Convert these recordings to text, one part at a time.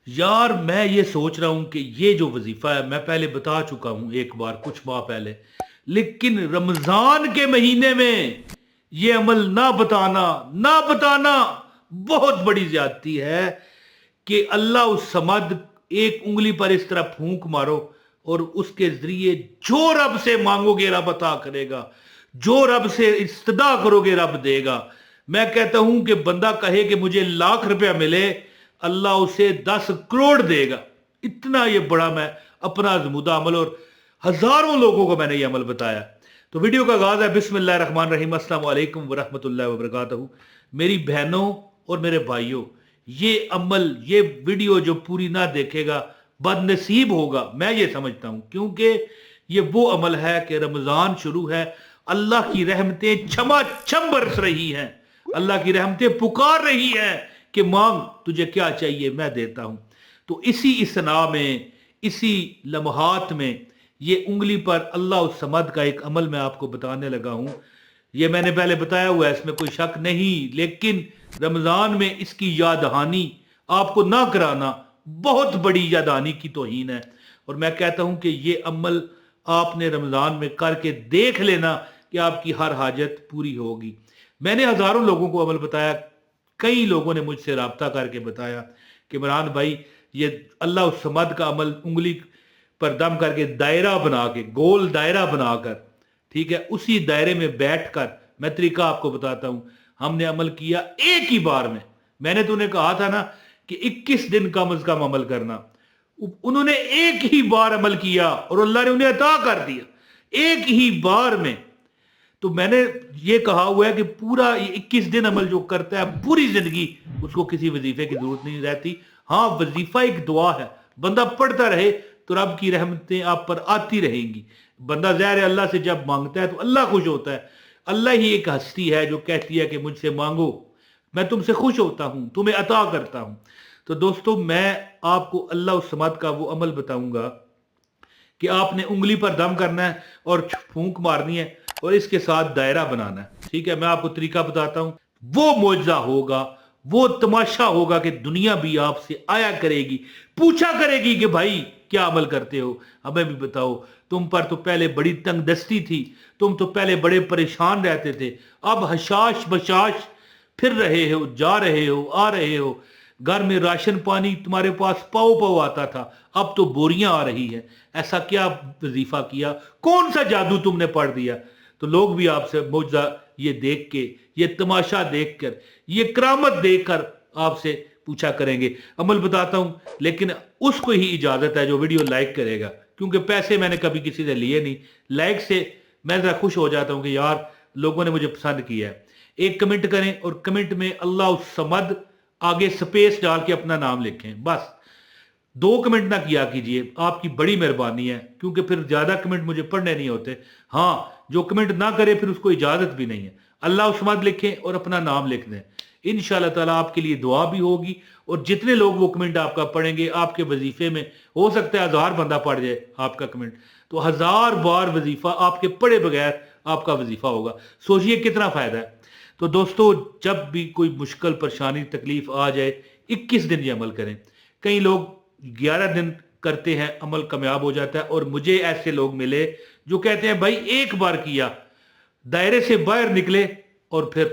یار میں یہ سوچ رہا ہوں کہ یہ جو وظیفہ ہے میں پہلے بتا چکا ہوں ایک بار کچھ ماہ پہلے، لیکن رمضان کے مہینے میں یہ عمل نہ بتانا بہت بڑی زیادتی ہے کہ اللہ الصمد ایک انگلی پر اس طرح پھونک مارو اور اس کے ذریعے جو رب سے مانگو گے رب عطا کرے گا، جو رب سے استدا کرو گے رب دے گا۔ میں کہتا ہوں کہ بندہ کہے کہ مجھے 1,00,000 روپیہ ملے، اللہ اسے 10 کروڑ دے گا۔ اتنا یہ بڑا میں اپنا آزمودہ عمل، اور ہزاروں لوگوں کو میں نے یہ عمل بتایا۔ تو ویڈیو کا آغاز ہے بسم اللہ الرحمن الرحیم۔ السلام علیکم ورحمۃ اللہ وبرکاتہ۔ میری بہنوں اور میرے بھائیوں، یہ عمل، یہ ویڈیو جو پوری نہ دیکھے گا بد نصیب ہوگا، میں یہ سمجھتا ہوں، کیونکہ یہ وہ عمل ہے کہ رمضان شروع ہے، اللہ کی رحمتیں چھما چھم برس رہی ہیں، اللہ کی رحمتیں پکار رہی ہیں کہ مانگ، تجھے کیا چاہیے میں دیتا ہوں۔ تو اسی اسنا میں، اسی لمحات میں یہ انگلی پر اللہ الصمد کا ایک عمل میں آپ کو بتانے لگا ہوں۔ یہ میں نے پہلے بتایا ہوا ہے، اس میں کوئی شک نہیں، لیکن رمضان میں اس کی یاد دہانی آپ کو نہ کرانا بہت بڑی یاد دہانی کی توہین ہے۔ اور میں کہتا ہوں کہ یہ عمل آپ نے رمضان میں کر کے دیکھ لینا کہ آپ کی ہر حاجت پوری ہوگی۔ میں نے ہزاروں لوگوں کو عمل بتایا، کئی لوگوں نے مجھ سے رابطہ کر کے بتایا کہ عمران بھائی یہ اللہ الصمد کا عمل انگلی پر دم کر کے دائرہ بنا کے، گول دائرہ بنا کر، ٹھیک ہے، اسی دائرے میں بیٹھ کر، میں طریقہ آپ کو بتاتا ہوں، ہم نے عمل کیا ایک ہی بار میں نے تو انہیں کہا تھا نا کہ 21 دن کم از کم عمل کرنا، انہوں نے ایک ہی بار عمل کیا اور اللہ نے انہیں عطا کر دیا ایک ہی بار میں۔ تو میں نے یہ کہا ہوا ہے کہ پورا 21 دن عمل جو کرتا ہے پوری زندگی اس کو کسی وظیفے کی ضرورت نہیں رہتی۔ ہاں، وظیفہ ایک دعا ہے، بندہ پڑھتا رہے تو رب کی رحمتیں آپ پر آتی رہیں گی۔ بندہ ظاہر ہے اللہ سے جب مانگتا ہے تو اللہ خوش ہوتا ہے۔ اللہ ہی ایک ہستی ہے جو کہتی ہے کہ مجھ سے مانگو، میں تم سے خوش ہوتا ہوں، تمہیں عطا کرتا ہوں۔ تو دوستو، میں آپ کو اللہ الصمد کا وہ عمل بتاؤں گا کہ آپ نے انگلی پر دم کرنا ہے اور پھونک مارنی ہے اور اس کے ساتھ دائرہ بنانا ہے، ٹھیک ہے۔ میں آپ کو طریقہ بتاتا ہوں، وہ معجزہ ہوگا، وہ تماشا ہوگا کہ دنیا بھی آپ سے آیا کرے گی، پوچھا کرے گی کہ بھائی کیا عمل کرتے ہو، ہمیں بھی بتاؤ۔ تم پر تو پہلے بڑی تنگ دستی تھی، تم تو پہلے بڑے پریشان رہتے تھے، اب حشاش بشاش پھر رہے ہو، جا رہے ہو، آ رہے ہو، گھر میں راشن پانی تمہارے پاس پاؤ پاؤ آتا تھا، اب تو بوریاں آ رہی ہیں۔ ایسا کیا وظیفہ کیا، کون سا جادو تم نے پڑھ دیا؟ تو لوگ بھی آپ سے معجزہ یہ دیکھ کے، یہ تماشا دیکھ کر، یہ کرامت دیکھ کر آپ سے پوچھا کریں گے۔ عمل بتاتا ہوں، لیکن اس کو ہی اجازت ہے جو ویڈیو لائک کرے گا، کیونکہ پیسے میں نے کبھی کسی سے لیے نہیں۔ لائک سے میں ذرا خوش ہو جاتا ہوں کہ یار لوگوں نے مجھے پسند کیا ہے۔ ایک کمنٹ کریں اور کمنٹ میں اللہ الصمد آگے سپیس ڈال کے اپنا نام لکھیں، بس 2 کمنٹ نہ کیا کیجئے، آپ کی بڑی مہربانی ہے، کیونکہ پھر زیادہ کمنٹ مجھے پڑھنے نہیں ہوتے۔ ہاں، جو کمنٹ نہ کرے پھر اس کو اجازت بھی نہیں ہے۔ اللہ الصمد لکھیں اور اپنا نام لکھ دیں، انشاءاللہ تعالیٰ آپ کے لیے دعا بھی ہوگی، اور جتنے لوگ وہ کمنٹ آپ کا پڑھیں گے، آپ کے وظیفے میں ہو سکتا ہے 1000 بندہ پڑھ جائے آپ کا کمنٹ، تو 1000 بار وظیفہ آپ کے پڑھے بغیر آپ کا وظیفہ ہوگا۔ سوچئے کتنا فائدہ ہے۔ تو دوستو، جب بھی کوئی مشکل، پریشانی، تکلیف آ جائے، 21 دن یہ عمل کریں۔ کئی لوگ 11 دن کرتے ہیں، عمل کامیاب ہو جاتا ہے، اور مجھے ایسے لوگ ملے جو کہتے ہیں بھائی ایک بار کیا، دائرے سے باہر نکلے اور پھر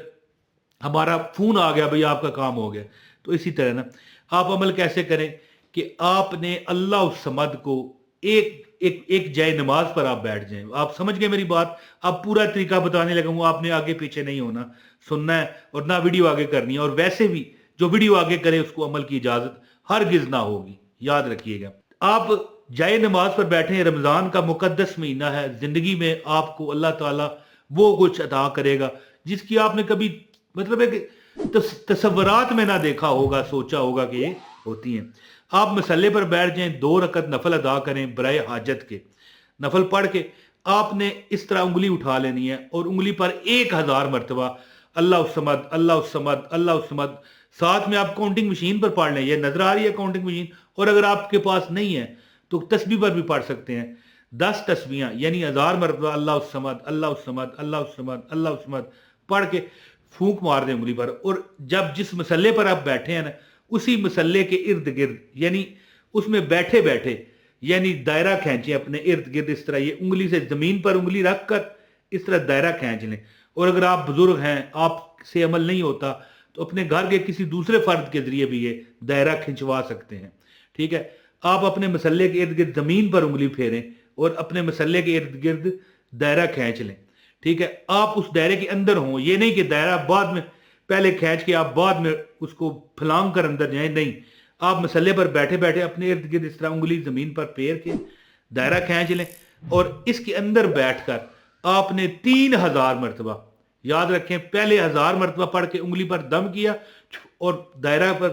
ہمارا فون آ گیا بھائی آپ کا کام ہو گیا۔ تو اسی طرح نا، آپ عمل کیسے کریں کہ آپ نے اللہ الصمد کو ایک جائے نماز پر آپ بیٹھ جائیں۔ آپ سمجھ گئے میری بات؟ اب پورا طریقہ بتانے لگا ہوں، آپ نے آگے پیچھے نہیں ہونا، سننا ہے اور نہ ویڈیو آگے کرنی ہے، اور ویسے بھی جو ویڈیو آگے کرے اس کو عمل کی اجازت ہرگز نہ ہوگی، یاد رکھیے گا۔ آپ جائے نماز پر بیٹھیں، رمضان کا مقدس مہینہ ہے، زندگی میں آپ کو اللہ تعالیٰ وہ کچھ عطا کرے گا جس کی آپ نے کبھی، مطلب ہے کہ تصورات میں نہ دیکھا ہوگا، سوچا ہوگا کہ یہ ہوتی ہیں۔ آپ مصلے پر بیٹھ جائیں، 2 رکعت نفل ادا کریں برائے حاجت کے، نفل پڑھ کے آپ نے اس طرح انگلی اٹھا لینی ہے اور انگلی پر 1000 مرتبہ اللہ الصمد، اللہ الصمد، اللہ الصمد، ساتھ میں آپ کاؤنٹنگ مشین پر پڑھ لیں، یہ نظر آ رہی ہے کاؤنٹنگ مشین، اور اگر آپ کے پاس نہیں ہے تو تسبیح پر بھی پڑھ سکتے ہیں، 10 تسبیحاں، یعنی 1000 مرتبہ اللہ الصمد، اللہ الصمد، اللہ الصمد، اللہ الصمد پڑھ کے پھونک مار دیں انگلی پر۔ اور جب جس مسئلے پر آپ بیٹھے ہیں نا، اسی مسلے کے ارد گرد یعنی اس میں بیٹھے بیٹھے یعنی دائرہ کھینچیں اپنے ارد گرد، اس طرح یہ انگلی سے زمین پر انگلی رکھ کر اس طرح دائرہ کھینچ لیں. اور اگر آپ بزرگ ہیں، آپ سے عمل نہیں ہوتا، تو اپنے گھر کے کسی دوسرے فرد کے ذریعے بھی یہ دائرہ کھنچوا سکتے ہیں. ٹھیک ہے، آپ اپنے مسلے کے ارد گرد زمین پر انگلی پھیریں اور اپنے مسلے کے ارد گرد دائرہ کھینچ لیں. ٹھیک ہے، آپ اس دائرے کے اندر ہوں، یہ نہیں کہ دائرہ بعد میں پہلے کھینچ کے آپ بعد میں اس کو پھلانگ کر اندر جائیں، نہیں. آپ مسلے پر بیٹھے بیٹھے اپنے ارد گرد اس طرح انگلی زمین پر پھیر کے دائرہ کھینچ لیں، اور اس کے اندر بیٹھ کر آپ نے 3000 مرتبہ، یاد رکھیں پہلے 1000 مرتبہ پڑھ کے انگلی پر دم کیا اور دائرہ پر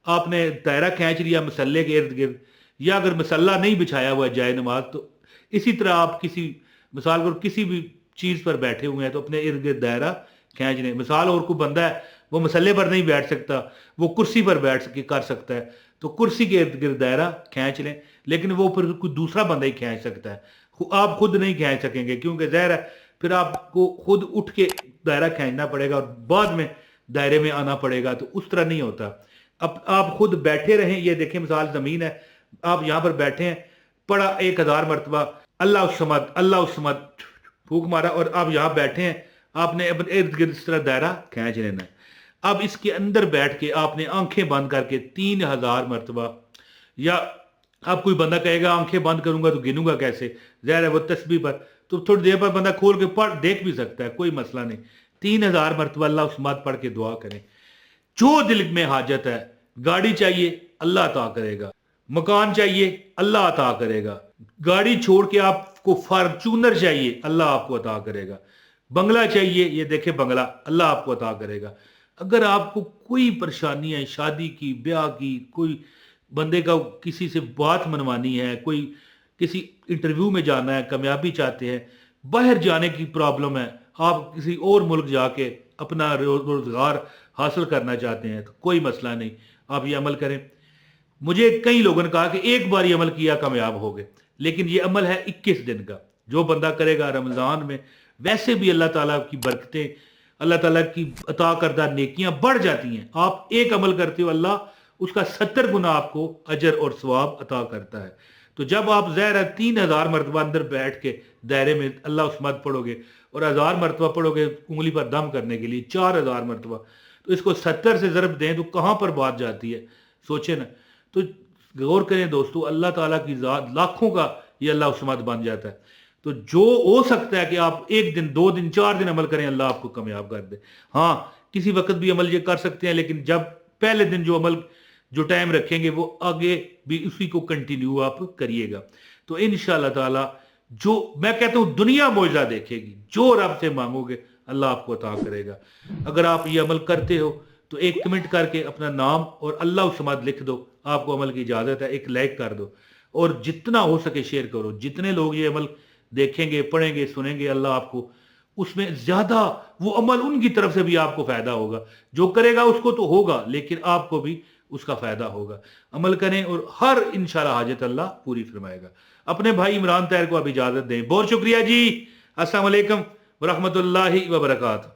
آپ نے دائرہ کھینچ لیا مسلے کے ارد گرد. یا اگر مسلح نہیں بچھایا ہوا جائے نماز، تو اسی طرح آپ کسی مثال پر کسی بھی چیز پر بیٹھے ہوئے ہیں تو اپنے ارد گرد دائرہ کھینچ لیں. مثال اور کوئی بندہ ہے وہ مسلے پر نہیں بیٹھ سکتا، وہ کرسی پر بیٹھ کے کر سکتا ہے، تو کرسی کے ارد گرد دائرہ کھینچ لیں. لیکن وہ پھر کوئی دوسرا بندہ ہی کھینچ سکتا ہے، آپ خود نہیں کھینچ سکیں گے، کیونکہ ظاہر ہے پھر آپ کو خود اٹھ کے دائرہ کھینچنا پڑے گا اور بعد میں دائرے میں آنا پڑے گا، تو اس طرح نہیں ہوتا. اب آپ خود بیٹھے رہیں، یہ دیکھیں مثال زمین ہے، آپ یہاں پر بیٹھے ہیں، پڑھا 1000 مرتبہ اللہ الصمد اللہ الصمد، پھونک مارا، اور آپ یہاں بیٹھے ہیں، آپ نے اپنے ارد گرد اس طرح دائرہ کھینچ لینا ہے. اب اس کے اندر بیٹھ کے آپ نے آنکھیں بند کر کے 3000 مرتبہ، یا اب کوئی بندہ کہے گا آنکھیں بند کروں گا تو گنوں گا کیسے، ظاہر ہے وہ تسبیح پر، تو تھوڑی دیر پر بندہ کھول کے پڑھ دیکھ بھی سکتا ہے، کوئی مسئلہ نہیں. 3000 مرتبہ اللہ الصمد پڑھ کے دعا کریں. جو دل میں حاجت ہے، گاڑی چاہیے اللہ عطا کرے گا، مکان چاہیے اللہ عطا کرے گا، گاڑی چھوڑ کے آپ کو فارچونر چاہیے اللہ آپ کو عطا کرے گا، بنگلہ چاہیے، یہ دیکھیں بنگلہ اللہ آپ کو عطا کرے گا. اگر آپ کو کوئی پریشانی ہے، شادی کی، بیاہ کی، کوئی بندے کا کسی سے بات منوانی ہے، کوئی کسی انٹرویو میں جانا ہے، کامیابی چاہتے ہیں، باہر جانے کی پرابلم ہے، آپ کسی اور ملک جا کے اپنا روزگار حاصل کرنا چاہتے ہیں، تو کوئی مسئلہ نہیں، آپ یہ عمل کریں. مجھے کئی لوگوں نے کہا کہ ایک بار یہ عمل کیا کامیاب ہو گئے، لیکن یہ عمل ہے 21 دن کا، جو بندہ کرے گا رمضان میں. ویسے بھی اللہ تعالیٰ کی برکتیں، اللہ تعالیٰ کی عطا کردہ نیکیاں بڑھ جاتی ہیں. آپ ایک عمل کرتے ہو، اللہ اس کا 70 گنا آپ کو اجر اور ثواب عطا کرتا ہے. تو جب آپ ظاہر 3000 مرتبہ اندر بیٹھ کے دائرے میں اللہ الصمد پڑھو گے اور 1000 مرتبہ پڑھو گے انگلی پر دم کرنے کے لیے 4000 مرتبہ، تو اس کو 70 سے ضرب دیں تو کہاں پر بات جاتی ہے، سوچیں نا. تو غور کریں دوستو، اللہ تعالیٰ کی ذات لاکھوں کا یہ اللہ الصمد بن جاتا ہے. تو جو ہو سکتا ہے کہ آپ ایک دن، 2 دن، 4 دن عمل کریں، اللہ آپ کو کامیاب کر دے. ہاں کسی وقت بھی عمل یہ کر سکتے ہیں، لیکن جب پہلے دن جو عمل جو ٹائم رکھیں گے وہ آگے بھی اسی کو کنٹینیو آپ کریے گا. تو انشاءاللہ تعالی جو میں کہتا ہوں دنیا معجزہ دیکھے گی، جو رب سے مانگو گے اللہ آپ کو عطا کرے گا. اگر آپ یہ عمل کرتے ہو تو ایک کمنٹ کر کے اپنا نام اور اللہ الصمد لکھ دو، آپ کو عمل کی اجازت ہے، ایک لائک کر دو، اور جتنا ہو سکے شیئر کرو. جتنے لوگ یہ عمل دیکھیں گے، پڑھیں گے، سنیں گے، اللہ آپ کو اس میں زیادہ وہ عمل ان کی طرف سے بھی آپ کو فائدہ ہوگا. جو کرے گا اس کو تو ہوگا، لیکن آپ کو بھی اس کا فائدہ ہوگا. عمل کریں اور ہر انشاءاللہ حاجت اللہ پوری فرمائے گا. اپنے بھائی عمران طاہر کو اب اجازت دیں. بہت شکریہ جی. السلام علیکم ورحمۃ اللہ وبرکاتہ.